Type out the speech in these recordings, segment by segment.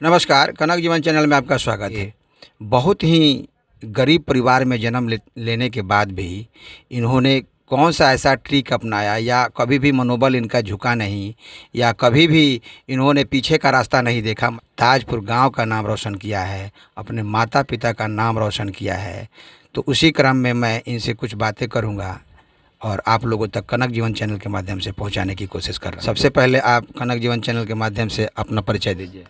नमस्कार, कनक जीवन चैनल में आपका स्वागत है। बहुत ही गरीब परिवार में जन्म लेने के बाद भी इन्होंने कौन सा ऐसा ट्रिक अपनाया, या कभी भी मनोबल इनका झुका नहीं, या कभी भी इन्होंने पीछे का रास्ता नहीं देखा। ताजपुर गांव का नाम रोशन किया है, अपने माता पिता का नाम रोशन किया है। तो उसी क्रम में मैं इनसे कुछ बातें करूंगा और आप लोगों तक कनक जीवन चैनल के माध्यम से पहुंचाने की कोशिश कर रहा हूँ। सबसे पहले आप कनक जीवन चैनल के माध्यम से अपना परिचय दीजिए।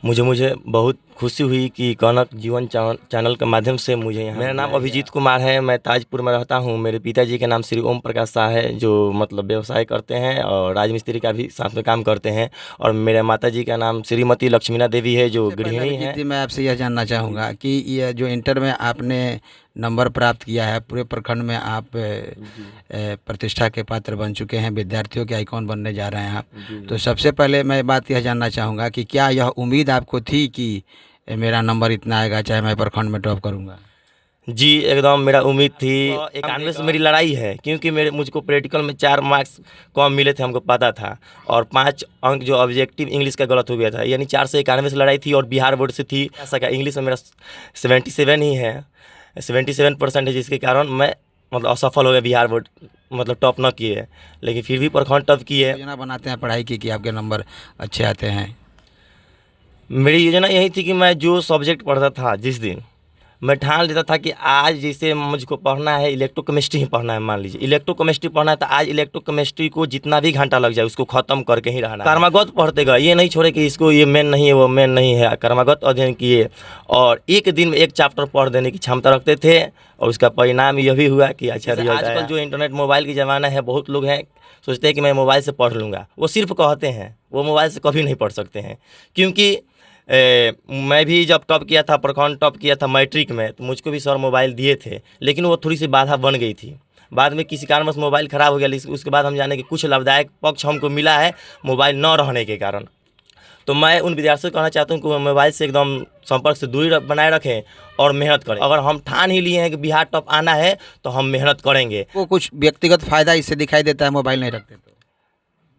मुझे बहुत खुशी हुई कि कनक जीवन चैनल के माध्यम से मुझे यहाँ, मेरा नाम अभिजीत कुमार है, मैं ताजपुर में रहता हूँ। मेरे पिताजी के नाम श्री ओम प्रकाश शाह है, जो मतलब व्यवसाय करते हैं और राजमिस्त्री का भी साथ में काम करते हैं। और मेरे माताजी का नाम श्रीमती लक्ष्मीना देवी है, जो गृहिणी है। मैं आपसे यह जानना चाहूँगा कि ये जो इंटर में आपने नंबर प्राप्त किया है, पूरे प्रखंड में आप प्रतिष्ठा के पात्र बन चुके हैं, विद्यार्थियों के आइकॉन बनने जा रहे हैं आप। तो सबसे पहले मैं बात यह जानना चाहूँगा कि क्या यह उम्मीद आपको थी कि मेरा नंबर इतना आएगा, चाहे मैं प्रखंड में टॉप करूँगा? जी एकदम मेरा उम्मीद थी। 91 से मेरी लड़ाई है, क्योंकि मुझको प्रैक्टिकल में 4 मार्क्स कम मिले थे, हमको पता था। और 5 अंक जो ऑब्जेक्टिव इंग्लिश का गलत हो गया था, यानी 4 से 91 से लड़ाई थी। और बिहार बोर्ड से थी सका, इंग्लिश में मेरा 77 ही है, 77% है, जिसके कारण मैं मतलब असफल हो गया। बिहार बोर्ड मतलब टॉप न किए, लेकिन फिर भी प्रखंड टॉप किए। योजना बनाते हैं पढ़ाई की कि आपके नंबर अच्छे आते हैं? मेरी योजना यही थी कि मैं जो सब्जेक्ट पढ़ता था, जिस दिन मैं ठान लेता था कि आज जैसे मुझको पढ़ना है इलेक्ट्रोकेमिस्ट्री ही पढ़ना है, मान लीजिए इलेक्ट्रोकेमिस्ट्री पढ़ना है, तो आज इलेक्ट्रोकेमिस्ट्री को जितना भी घंटा लग जाए उसको ख़त्म करके ही रहना। कर्मगत पढ़ते गए, ये नहीं छोड़े कि इसको ये मेन नहीं है वो मेन नहीं है। कर्मगत अध्ययन किए और एक दिन में एक चैप्टर पढ़ देने की क्षमता रखते थे, और उसका परिणाम यह भी हुआ कि अच्छा रिजल्ट आया। आजकल जो इंटरनेट मोबाइल की ज़माना है, बहुत लोग हैं सोचते हैं कि मैं मोबाइल से पढ़ लूँगा। वो सिर्फ कहते हैं, वो मोबाइल से कभी नहीं पढ़ सकते हैं। क्योंकि मैं भी जब टॉप किया था, प्रखंड टॉप किया था मैट्रिक में, तो मुझको भी सर मोबाइल दिए थे, लेकिन वो थोड़ी सी बाधा बन गई थी। बाद में किसी कारणवश मोबाइल ख़राब हो गया, लेकिन उसके बाद हम जाने कि कुछ लाभदायक पक्ष हमको मिला है मोबाइल न रहने के कारण। तो मैं उन विद्यार्थियों को कहना चाहता हूँ कि वो मोबाइल से एकदम संपर्क से दूरी बनाए रखें और मेहनत करें। अगर हम ठान ही लिए हैं कि बिहार टॉप आना है, तो हम मेहनत करेंगे। वो कुछ व्यक्तिगत फ़ायदा इससे दिखाई देता है मोबाइल नहीं रखते तो?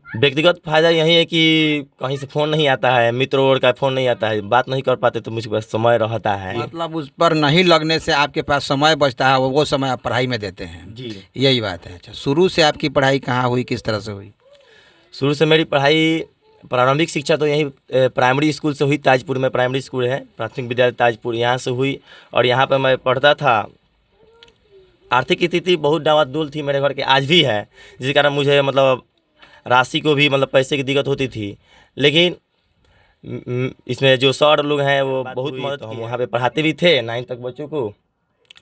व्यक्तिगत फ़ायदा यही है कि कहीं से फ़ोन नहीं आता है, मित्र और का फ़ोन नहीं आता है, बात नहीं कर पाते, तो मुझे पास समय रहता है। मतलब उस पर नहीं लगने से आपके पास समय बचता है, वो समय आप पढ़ाई में देते हैं। जी यही बात है। अच्छा, शुरू से आपकी पढ़ाई कहाँ हुई, किस तरह से हुई? शुरू से मेरी पढ़ाई, प्रारंभिक शिक्षा तो यहीं प्राइमरी स्कूल से हुई। ताजपुर में प्राइमरी स्कूल है, प्राथमिक विद्यालय ताजपुर, यहाँ से हुई। और यहाँ पर मैं पढ़ता था। आर्थिक स्थिति बहुत डावाडोल थी मेरे घर के, आज भी है, जिस कारण मुझे मतलब राशि को भी मतलब पैसे की दिक्कत होती थी। लेकिन इसमें जो सर लोग हैं वो बहुत मदद, हम वहाँ पे पढ़ाते भी थे 9th तक बच्चों को,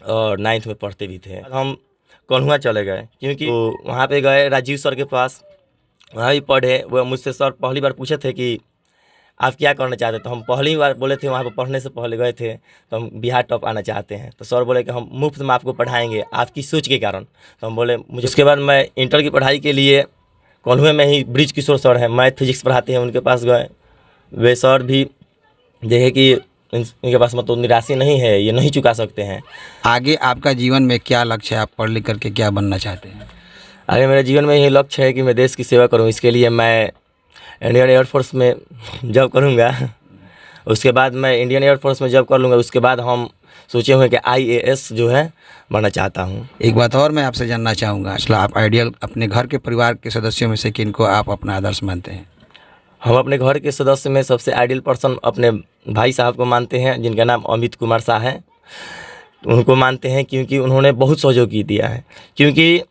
और 9th में पढ़ते भी थे। हम कन्हुआ चले गए, क्योंकि तो वहाँ पे गए राजीव सर के पास, वहाँ भी पढ़े। वो मुझसे सर पहली बार पूछे थे कि आप क्या करना चाहते, तो हम पहली बार बोले थे, वहाँ पर पढ़ने से पहले गए थे, तो हम बिहार टॉप आना चाहते हैं। तो सर बोले कि हम मुफ्त में आपको पढ़ाएंगे आपकी सोच के कारण। तो हम बोले मुझे। उसके बाद मैं इंटर की पढ़ाई के लिए कन्हुए में ही ब्रिज किशोर सर हैं, मैथ फिजिक्स पढ़ाते हैं, उनके पास गए। वे सर भी देखे कि इनके पास मतलब निराशा नहीं है, ये नहीं चुका सकते हैं। आगे आपका जीवन में क्या लक्ष्य है? आप पढ़ लिख करके क्या बनना चाहते हैं? आगे मेरे जीवन में ये लक्ष्य है कि मैं देश की सेवा करूं। इसके लिए मैं इंडियन एयरफोर्स में जॉब करूंगा। उसके बाद मैं इंडियन एयरफोर्स में जॉब कर लूँगा। उसके बाद हम सोचे हुए कि IAS जो है बनना चाहता हूँ। एक बात और मैं आपसे जानना चाहूँगा, आप आइडियल अपने घर के परिवार के सदस्यों में से किनको आप अपना आदर्श मानते हैं? हम अपने घर के सदस्य में सबसे आइडियल पर्सन अपने भाई साहब को मानते हैं, जिनका नाम अमित कुमार शाह है। उनको मानते हैं क्योंकि उन्होंने बहुत सहयोग दिया है। क्योंकि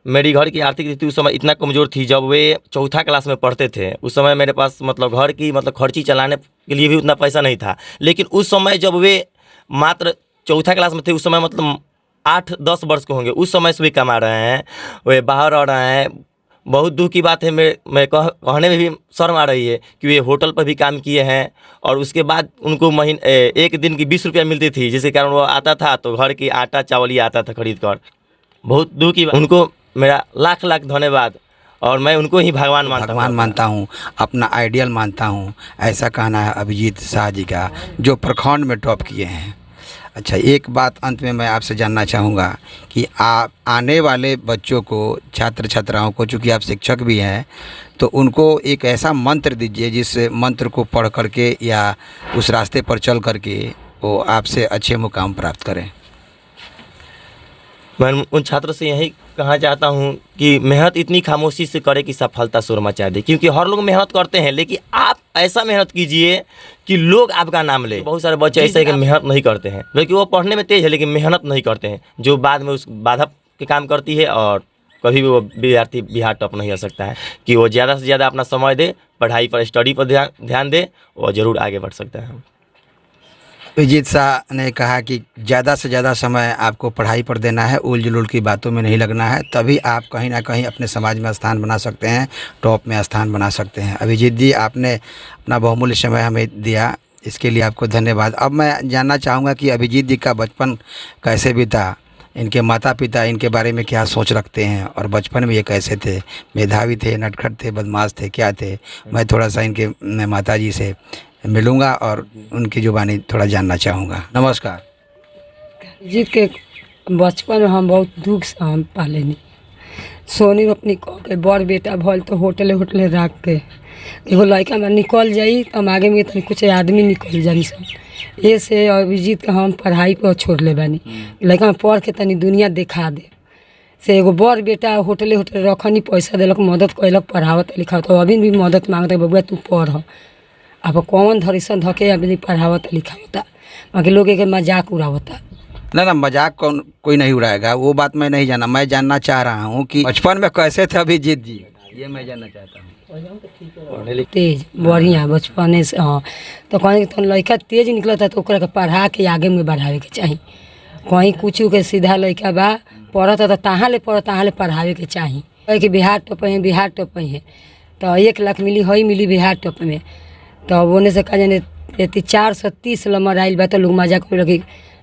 मेरी घर की आर्थिक स्थिति उस समय इतना कमज़ोर थी, जब वे 4th क्लास में पढ़ते थे, उस समय मेरे पास मतलब घर की मतलब खर्ची चलाने के लिए भी उतना पैसा नहीं था। लेकिन उस समय जब वे मात्र 4th क्लास में थे, उस समय मतलब 8-10 वर्ष के होंगे, उस समय से भी कमा रहे हैं, वे बाहर आ रहे हैं। बहुत दुख की बात है, मैं कहने में भी शर्म आ रही है कि वे होटल पर भी काम किए हैं। और उसके बाद उनको एक दिन की 20 रुपया मिलती थी, जिसके कारण वो आता था तो घर की आटा चावल ही आता था खरीद कर। बहुत दुख की, उनको मेरा लाख लाख धन्यवाद, और मैं उनको ही भगवान मानता हूँ, अपना आइडियल मानता हूँ, ऐसा कहना है अभिजीत शाह जी का, जो प्रखंड में टॉप किए हैं। अच्छा, एक बात अंत में मैं आपसे जानना चाहूँगा कि आप आने वाले बच्चों को, छात्र छात्राओं को, चूँकि आप शिक्षक भी हैं, तो उनको एक ऐसा मंत्र दीजिए जिस मंत्र को पढ़ करके या उस रास्ते पर चल करके वो आपसे अच्छे मुकाम प्राप्त करें। मैं उन छात्रों से यही कहना चाहता हूँ कि मेहनत इतनी खामोशी से करे कि सफलता शोर मचा दे, क्योंकि हर लोग मेहनत करते हैं, लेकिन आप ऐसा मेहनत कीजिए कि लोग आपका नाम ले। बहुत सारे बच्चे ऐसे हैं कि मेहनत नहीं करते हैं, लेकिन वो पढ़ने में तेज है लेकिन मेहनत नहीं करते हैं, जो बाद में उस बाधा के काम करती है और कभी भी वो विद्यार्थी बिहार टॉप नहीं आ सकता है। कि वो ज़्यादा से ज़्यादा अपना समय दे, पढ़ाई पर, स्टडी पर ध्यान दे, और ज़रूर आगे बढ़ सकता है। विजीत शाह ने कहा कि ज़्यादा से ज़्यादा समय आपको पढ़ाई पर देना है, उल जुलूल की बातों में नहीं लगना है, तभी आप कहीं ना कहीं अपने समाज में स्थान बना सकते हैं, टॉप में स्थान बना सकते हैं। अभिजीत जी, आपने अपना बहुमूल्य समय हमें दिया, इसके लिए आपको धन्यवाद। अब मैं जानना चाहूँगा कि अभिजीत जी का बचपन कैसे बीता, इनके माता पिता इनके बारे में क्या सोच रखते हैं, और बचपन में ये कैसे थे, मेधावी थे, नटखट थे, बदमाश थे, क्या थे। मैं थोड़ा सा इनके माता जी से मिलूँगा और उनकी जुबानी थोड़ा जानना चाहूँगा। नमस्कार जीत के बचपन में हम बहुत दुख से हम पालेनी। सोनी अपनी कह के बड़ बेटा भल तो होटले होटले रख के एगो लड़का में निकल जाई तो हम आगे में तनी कुछ आदमी निकल जानी सब। ये से अभिजीत के हम पढ़ाई पर छोड़ ले बानी, लड़का में पढ़ के तनी दुनिया देखा दे। से एगो बड़ बेटा होटले होटले रखनी, पैसा दिलक, मदद कैलक, पढ़ावत लिखावत, अभी भी मदद मांगता, बबुआ तू पढ़। अब कौन धरिसन धके अभी पढ़ावत लिखावता, बाकी लोग एक मजाक उड़ावता। ना मजाक कोई नहीं उड़ाएगा, वो बात मैं नहीं जाना। मैं जानना चाह रहा हूँ कि बचपन में कैसे थे अभिजीत जी, ये मैं जानना चाहता हूँ। तेज बढ़िया बचपने से, हाँ। तो कहीं तो लड़का तेज निकलता तो ओकरा के पढ़ा के आगे में बढ़ावे के चाही। कहीं कुछ के सीधा लड़का बा पढ़ता तो तहाँ ले पढ़ावे के चाही। कि बिहार टॉप है, बिहार टॉप है तो 1 लाख मिली, हई मिली बिहार टॉप में। तो ओने से कहा जाने 430 नंबर आइल बा, तो लोग मजाक में लगे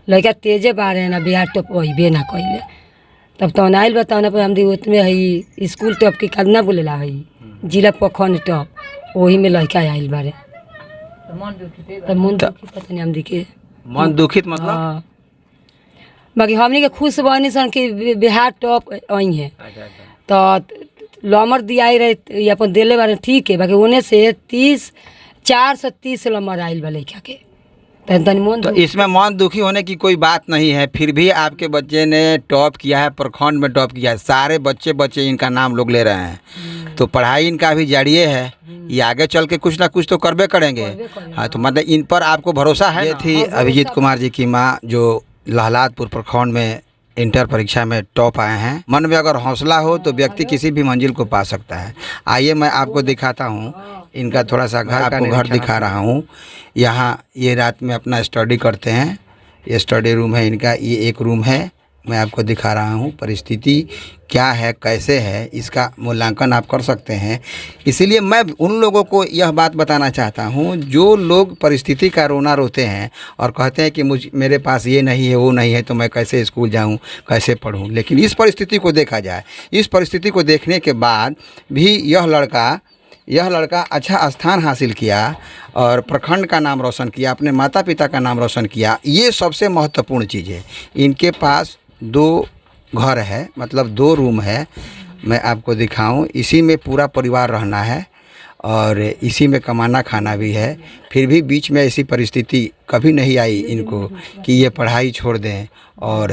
लड़का तेजे बारे ना बिहार टॉप अइबे ना कइले। तब तो आइल बा, तब हम दी उतने है स्कूल टॉप की करना बोलेला है, जिला प्रखंड टॉप, वही में लड़का आइल बारे। तो मन दुखी पता नहीं हम दिखे, मन दुखित मतलब। हाँ, बाकी हमनी के खुश बनी सन कि बिहार टॉप आई है। तो नंबर दिया रहे अपन दिले बारे, ठीक है। बाकी उन्हें से 430 नंबर आइल बा लड़का के, तो इसमें मन दुखी होने की कोई बात नहीं है। फिर भी आपके बच्चे ने टॉप किया है, प्रखंड में टॉप किया है, सारे बच्चे इनका नाम लोग ले रहे हैं, तो पढ़ाई इनका भी जारी है, ये आगे चल के कुछ ना कुछ तो करबे करेंगे। हाँ, तो मतलब इन पर आपको भरोसा है। ये थी अभिजीत कुमार जी की माँ, जो लहलादपुर प्रखंड में इंटर परीक्षा में टॉप आए हैं। मन में अगर हौसला हो तो व्यक्ति किसी भी मंजिल को पा सकता है। आइए मैं आपको दिखाता हूँ इनका थोड़ा सा घर दिखा रहा हूँ। यहाँ ये रात में अपना स्टडी करते हैं, ये स्टडी रूम है इनका, ये एक रूम है। मैं आपको दिखा रहा हूँ परिस्थिति क्या है, कैसे है, इसका मूल्यांकन आप कर सकते हैं। इसीलिए मैं उन लोगों को यह बात बताना चाहता हूँ जो लोग परिस्थिति का रोना रोते हैं और कहते हैं कि मेरे पास ये नहीं है, वो नहीं है, तो मैं कैसे स्कूल जाऊँ, कैसे पढ़ूँ। लेकिन इस परिस्थिति को देखा जाए, इस परिस्थिति को देखने के बाद भी यह लड़का अच्छा स्थान हासिल किया और प्रखंड का नाम रोशन किया, अपने माता पिता का नाम रोशन किया। ये सबसे महत्वपूर्ण चीज़ है। इनके पास 2 घर है, मतलब 2 रूम है। मैं आपको दिखाऊं, इसी में पूरा परिवार रहना है और इसी में कमाना खाना भी है। फिर भी बीच में ऐसी परिस्थिति कभी नहीं आई इनको कि ये पढ़ाई छोड़ दें और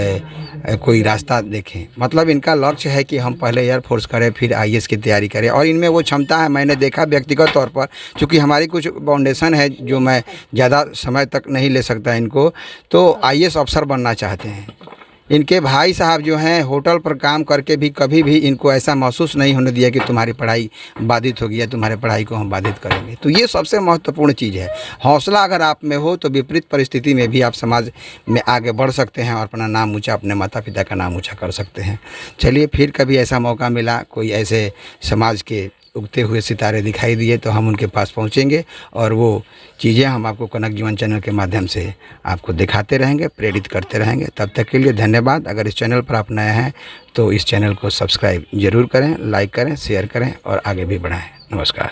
कोई रास्ता देखें। मतलब इनका लक्ष्य है कि हम पहले एयरफोर्स करें, फिर IAS की तैयारी करें, और इनमें वो क्षमता है। मैंने देखा व्यक्तिगत तौर पर, चूँकि हमारी कुछ बाउंडेशन है जो मैं ज़्यादा समय तक नहीं ले सकता इनको, तो IAS अफसर बनना चाहते हैं। इनके भाई साहब जो हैं होटल पर काम करके भी कभी भी इनको ऐसा महसूस नहीं होने दिया कि तुम्हारी पढ़ाई बाधित होगी या तुम्हारे पढ़ाई को हम बाधित करेंगे। तो ये सबसे महत्वपूर्ण चीज़ है। हौसला अगर आप में हो तो विपरीत परिस्थिति में भी आप समाज में आगे बढ़ सकते हैं और अपना नाम ऊँचा, अपने माता पिता का नाम ऊँचा कर सकते हैं। चलिए, फिर कभी ऐसा मौका मिला, कोई ऐसे समाज के उगते हुए सितारे दिखाई दिए तो हम उनके पास पहुंचेंगे और वो चीज़ें हम आपको कनक जीवन चैनल के माध्यम से आपको दिखाते रहेंगे, प्रेरित करते रहेंगे। तब तक के लिए धन्यवाद। अगर इस चैनल पर आप नए हैं तो इस चैनल को सब्सक्राइब ज़रूर करें, लाइक करें, शेयर करें और आगे भी बढ़ाएं। नमस्कार।